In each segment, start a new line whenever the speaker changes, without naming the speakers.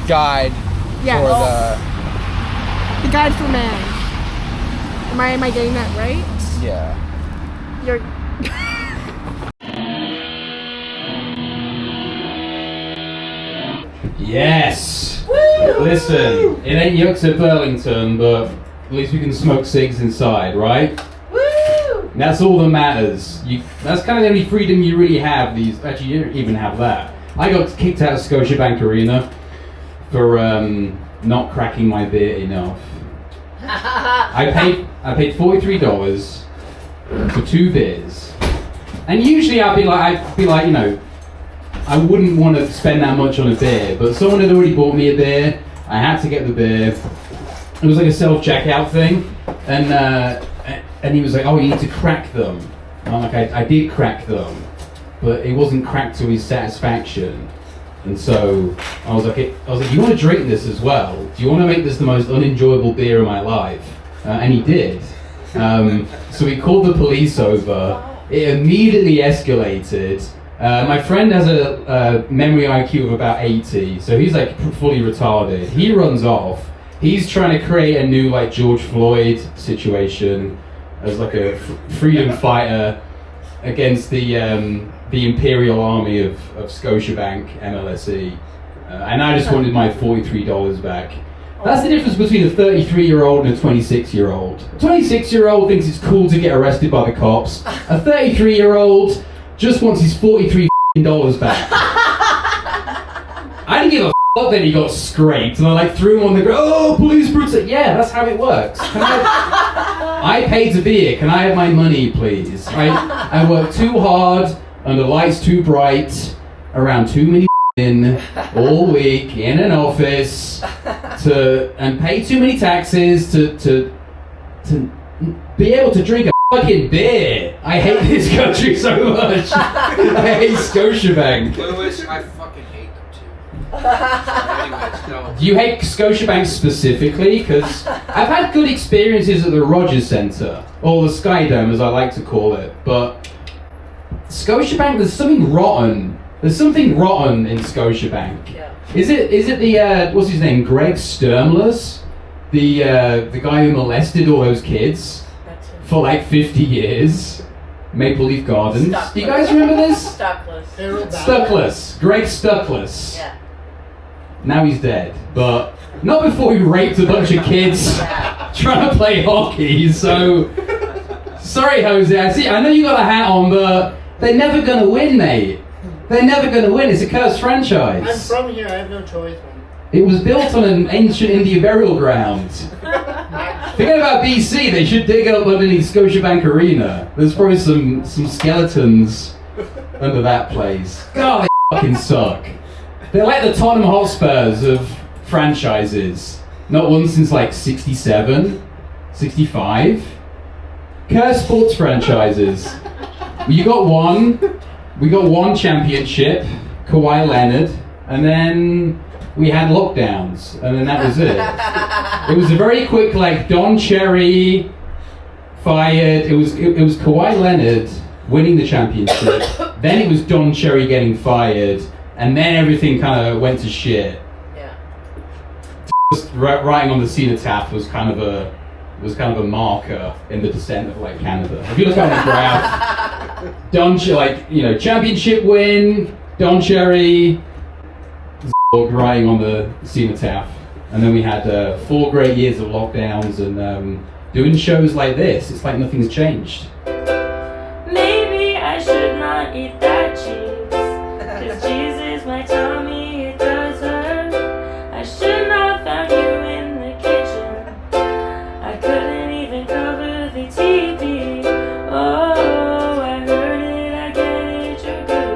guide
Yeah.
for
The guide for man. Am I getting that right?
yeah.
You're.
Yes! Woo! Listen, it ain't yucks at Burlington, but at least we can smoke cigs inside, right? Woo! That's all that matters. That's kind of the only freedom you really have. Actually, you don't even have that. I got kicked out of Scotiabank Arena for not cracking my beer enough. I paid $43 for 2 beers, and usually I'd be like, you know, I wouldn't want to spend that much on a beer, but someone had already bought me a beer. I had to get the beer. It was like a self-checkout thing, and he was like, "Oh, you need to crack them." And I'm like, I did crack them, but it wasn't cracked to his satisfaction. And so I was like, "You want to drink this as well? Do you want to make this the most unenjoyable beer of my life?" And he did. So we called the police over. It immediately escalated. My friend has a memory IQ of about 80, so he's like fully retarded. He runs off. He's trying to create a new like George Floyd situation as like a freedom fighter against the Imperial Army of Scotiabank MLSE. And I just wanted my $43 back. That's the difference between a 33-year-old and a 26-year-old. A 26-year-old thinks it's cool to get arrested by the cops. A 33-year-old just wants his $43 back. I didn't give a fuck that he got scraped, and I like threw him on the ground. Oh, police brutality! Yeah, that's how it works. I paid to be here. Can I have my money, please? I worked too hard under lights too bright, around too many in all week in an office, and pay too many taxes to be able to drink a fucking beer. I hate this country so much. I hate Scotiabank.
Lewis, I fucking hate them too. Anyways, no.
Do you hate Scotiabank specifically? Because I've had good experiences at the Rogers Centre, or the Skydome as I like to call it, but Scotiabank, there's something rotten. There's something rotten in Scotiabank.
Yeah.
Is it the what's his name? Greg Sturmless? The guy who molested all those kids for like 50 years. Maple Leaf Gardens.
Stuckless.
Do you guys remember this?
Stuckless.
Stuckless. Greg Stuckless.
Yeah.
Now he's dead. But not before he raped a bunch of kids trying to play hockey, so sorry Jose. I know you got a hat on, but they're never gonna win, mate. They're never gonna win. It's a cursed franchise.
I'm from here, I have no choice, man.
It was built on an ancient Indian burial ground. Forget about BC, they should dig up underneath Scotiabank Arena. There's probably some skeletons under that place. God, they fucking suck. They're like the Tottenham Hotspurs of franchises. Not one since like 67, 65. Cursed sports franchises. We got one championship, Kawhi Leonard, and then we had lockdowns, and then that was it. It was a very quick, like, Don Cherry fired. It was Kawhi Leonard winning the championship. Then it was Don Cherry getting fired, and then everything kind of went to shit.
Yeah.
Just writing on the cenotaph was kind of a marker in the descent of like Canada. If you look on the graph, championship win, Don Cherry. Writing on the cenotaph, and then we had 4 great years of lockdowns and doing shows like this. It's like nothing's changed.
Maybe I should not eat that cheese, 'cause cheese is my tummy, it does hurt. I should not found you in the kitchen. I couldn't even cover the TV. Oh, I heard it, I get it, you're good.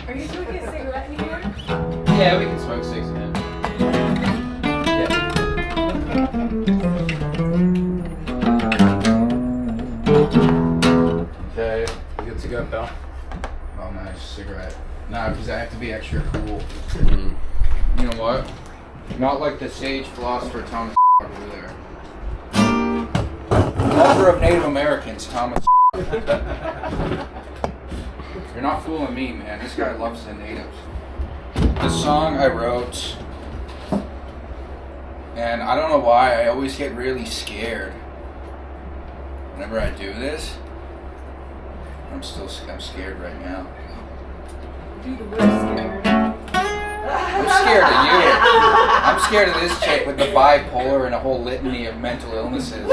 Are you doing a cigarette in here?
Yeah, we can smoke cigs again. Okay, you good to go, pal? Oh, nice cigarette. Nah, because I have to be extra cool. You know what? Not like the sage philosopher Thomas over there. Lover of Native Americans, Thomas. Are You're not fooling me, man. This guy loves the natives. This song I wrote, and I don't know why, I always get really scared whenever I do this. I'm scared right now.
Dude, we're scared.
I'm scared of you. I'm scared of this chick with the bipolar and a whole litany of mental illnesses.
It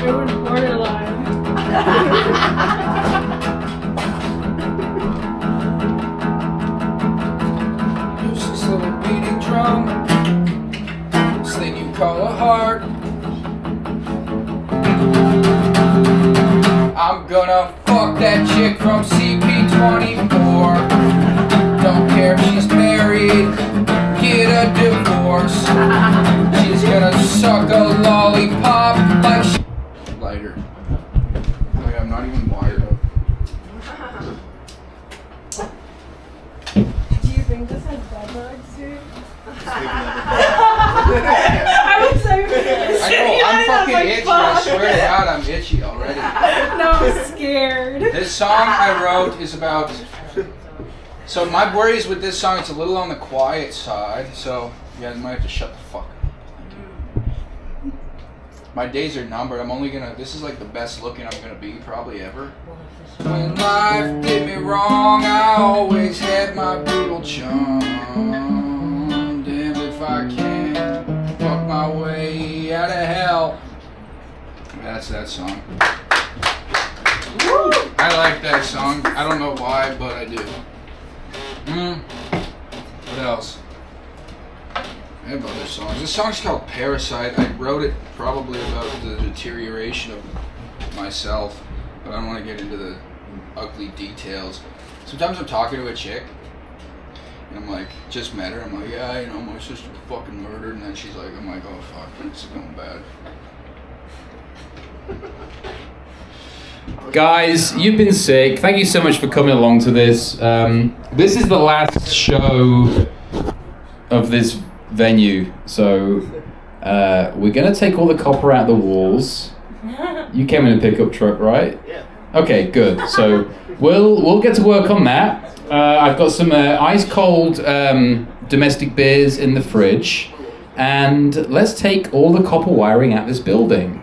was borderline.
Use this little beating drum, this thing you call a heart. I'm gonna fuck that chick from CP24. Don't care if she's married, get a divorce. She's gonna suck a lollipop like lighter. Wait, I'm not even wired up.
Do you think this has bed bugs, dude? I was so
I know, I'm fucking itchy. I swear to God, I'm itchy already.
No, I'm scared.
This song I wrote is about. So my worries with this song, it's a little on the quiet side. So you guys might have to shut the fuck up. My days are numbered. I'm only gonna. This is like the best looking I'm gonna be probably ever. When life did me wrong, I always had my people charmed. Damn if I can fuck my way out of hell. That's that song. I like that song. I don't know why, but I do. What else? I have other songs. This song's called Parasite. I wrote it probably about the deterioration of myself, but I don't want to get into the ugly details. Sometimes I'm talking to a chick, and I'm like, just met her, I'm like, yeah, you know, my sister was fucking murdered, and then she's like, I'm like, oh fuck, it's going bad.
Guys, you've been sick. Thank you so much for coming along to this. This is the last show of this venue, so we're gonna take all the copper out of the walls. You came in a pickup truck, right?
Yeah.
Okay, good. So we'll get to work on that. I've got some ice cold domestic beers in the fridge, and let's take all the copper wiring out of this building.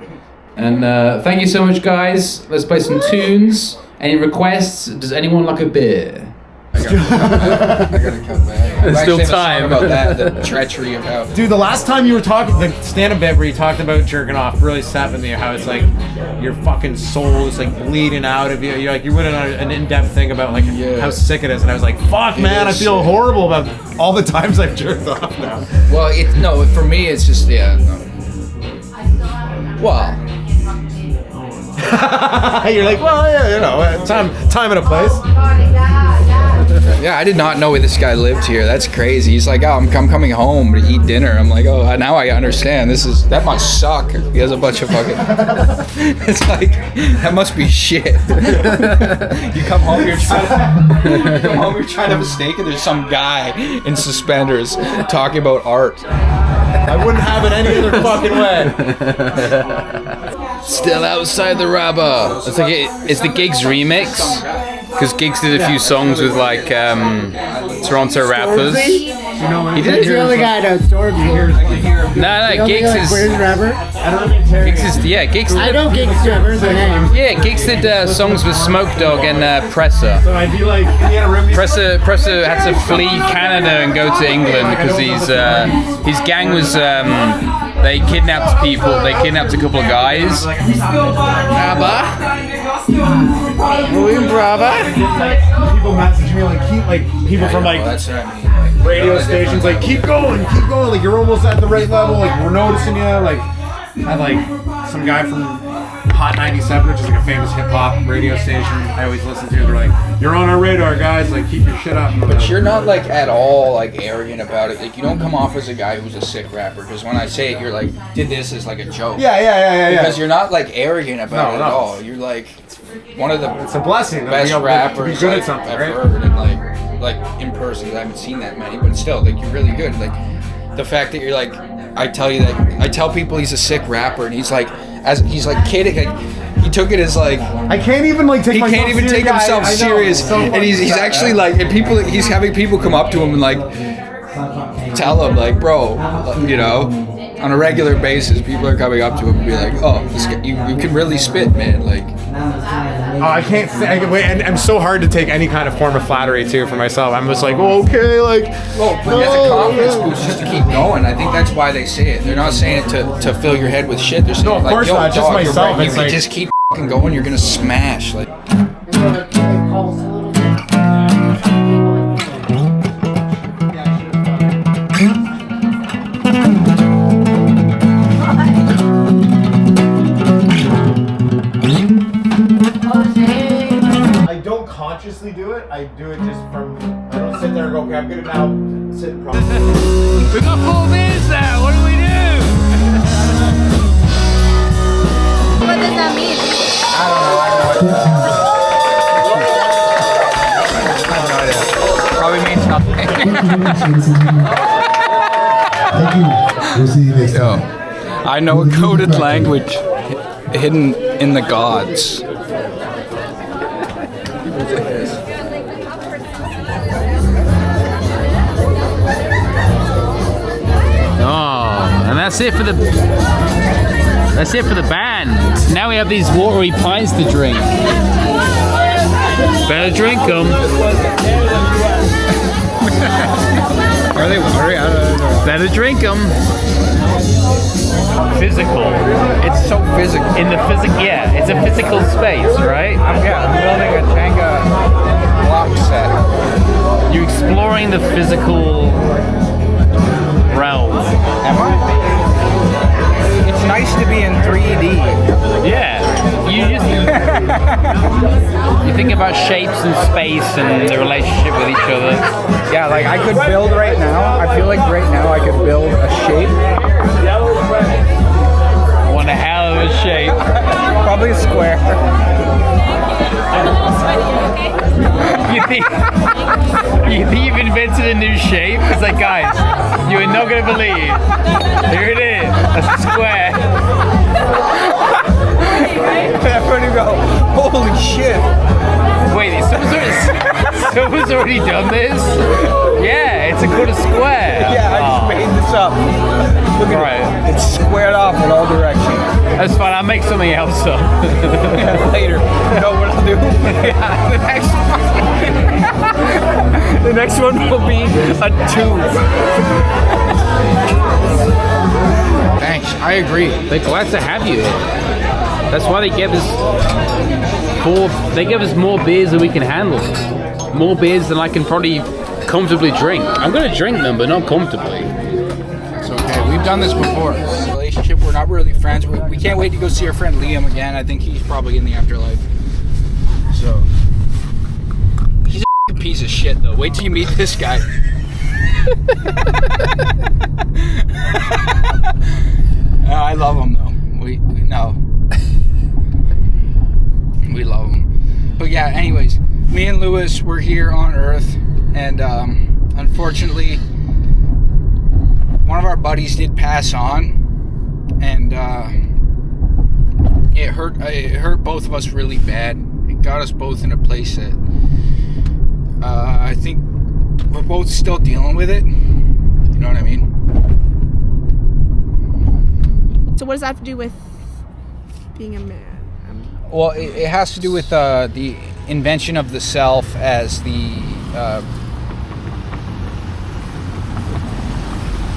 And thank you so much, guys. Let's play some tunes. Any requests? Does anyone like a beer?
I gotta come back.
There's still
Actually, I have a song
time.
about that, the treachery of how.
Dude, the last time you were talking, the stand-up bit where you talked about jerking off really sat with me. How it's like your fucking soul is like bleeding out of you. You're like you went on an in-depth thing about like how sick it is, and I was like, "Fuck, man, I feel horrible about all the times I've jerked off now."
Well, for me, it's just no. Well.
You're like, well, yeah, you know, time and a place.
Yeah, I did not know this guy lived here. That's crazy. He's like, oh, I'm coming home to eat dinner. I'm like, oh, now I understand. That must suck. He has a bunch of fucking. It's like that must be shit. You come home, you're trying to have a steak, and there's some guy in suspenders talking about art.
I wouldn't have it any other fucking way.
Still outside the rubber. It's like it's the Gigs remix. Because Gigs did a few songs with like Toronto rappers. He did
Who's the other guy down Stormzy?
No, Gigs is.
Where's rapper?
Gigs is Gigs.
I know Gigs Trevor, the name.
Yeah, Gigs did songs with Smoke Dog and Presser.
So I'd be like,
Presser had to flee Canada and go to England because his gang was they kidnapped people. They kidnapped a couple of guys.
people message me like people from like
That's what I mean.
radio stations like keep going, like you're almost at the right level, like we're noticing you. Like I had like some guy from Hot 97, which is like a famous hip hop radio station I always listen to. They're like, you're on our radar, guys. Like keep your shit up.
But you're not like at all like arrogant about it. Like you don't come off as a guy who's a sick rapper. Because when I say it, you're like did this as like a joke.
Yeah.
Because you're not like arrogant about it at
No.
all. You're like one of the
It's a blessing. that
best
we be
rappers
good
like,
at something,
I've
right?
heard, and like in person. I haven't seen that many, but still, like you're really good. Like the fact that you're like, I tell people he's a sick rapper, and he's like kidding. Like took it as like
I can't even like take
he
myself
can't even
serious.
take himself
I know,
serious,
it's so
and he's
fucking sad.
actually like, and people, he's having people come up to him and like tell him like, bro, you know, on a regular basis, people are coming up to him and be like, oh, this guy, you can really spit, man, like.
Oh, I can't wait, and I'm so hard to take any kind of form of flattery too for myself. I'm just like, well, okay, like.
Well, but that's a confidence boost just to keep going. I think that's why they say it. They're not saying it to fill your head with shit. They're saying
No, of
like,
course
yo,
not, just
dog, you're
myself,
right. You
it's
can
like-
just keep fucking going. You're gonna smash. Like.
I don't consciously do it. I do it just from. I don't sit there and go, okay, I'm gonna now sit properly.
We got 4 beers now. What do we do?
What does that mean?
Probably means nothing.
Thank you. We'll see you next
Yo,
time.
I know a coded language hidden in the gods.
Oh, and that's it for the band. Now we have these watery pints to drink. Better drink them.
Are they watery? I don't know.
Better drink them. Physical.
It's so physical.
In the yeah, it's a physical space, right?
I'm building a Jenga block set.
You're exploring the physical realm.
Am I? It's nice to be in 3D.
Yeah, you think about shapes and space and the relationship with each other.
Yeah, like I could build right now. I feel like right now I could build a shape.
What a hell of a shape.
Probably a square.
You think you've invented a new shape? It's like, guys, you are not gonna believe. Here it is, a square.
Everybody go, holy shit.
Wait, someone's already done this? Yeah, it's called a square.
Yeah, I just made this up. Look at
Right.
it. It's squared off in all directions.
That's fine, I'll make something else up.
Later. You know what I'll do? Yeah, the next one will be a tube. Thanks, I agree.
They're glad to have you here. That's why they gave us more beers than we can handle. More beers than I can probably comfortably drink. I'm gonna drink them, but not comfortably.
It's okay. We've done this before. This relationship, we're not really friends. We can't wait to go see our friend Liam again. I think he's probably in the afterlife. So he's a piece of shit though. Wait till you meet this guy. I love him though. We love him. But yeah, anyways, me and Lewis were here on Earth, and unfortunately, one of our buddies did pass on, and it hurt both of us really bad. It got us both in a place that I think we're both still dealing with it. You know what I mean?
So what does that have to do with being a man?
Well, it has to do with the invention of the self as the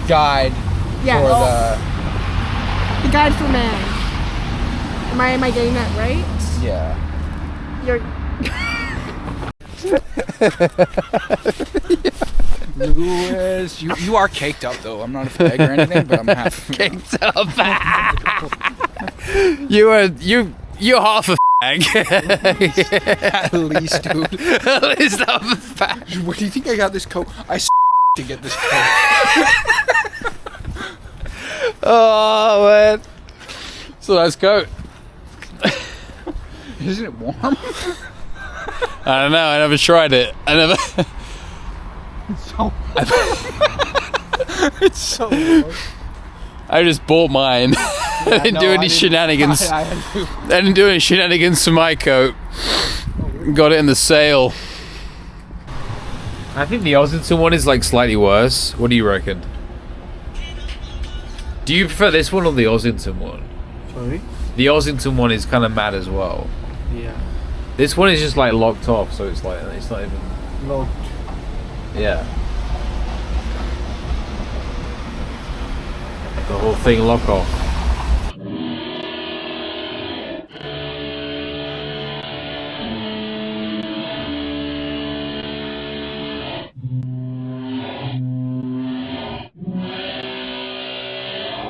guide
Yeah.
for
The guide for man. Am I getting that right?
yeah.
You're
Lewis, you are caked up though. I'm not a fag or anything, but I'm half caked up.
You're half a fag.
At least, dude.
At least I'm a fag.
Where do you think I got this coat? I to get this coat.
Oh man. So let's go.
Isn't it warm?
I don't know. I never tried it.
It's so warm.
I just bought mine.
I didn't do any shenanigans. I didn't do any shenanigans to my coat. Got it in the sale.
I think the Ossington one is like slightly worse. What do you reckon? Do you prefer this one or the Ossington one?
Sorry?
The Ossington one is kind of mad as well.
Yeah.
This one is just like locked off, so it's like it's not even.
Locked.
Yeah. The whole thing lock off.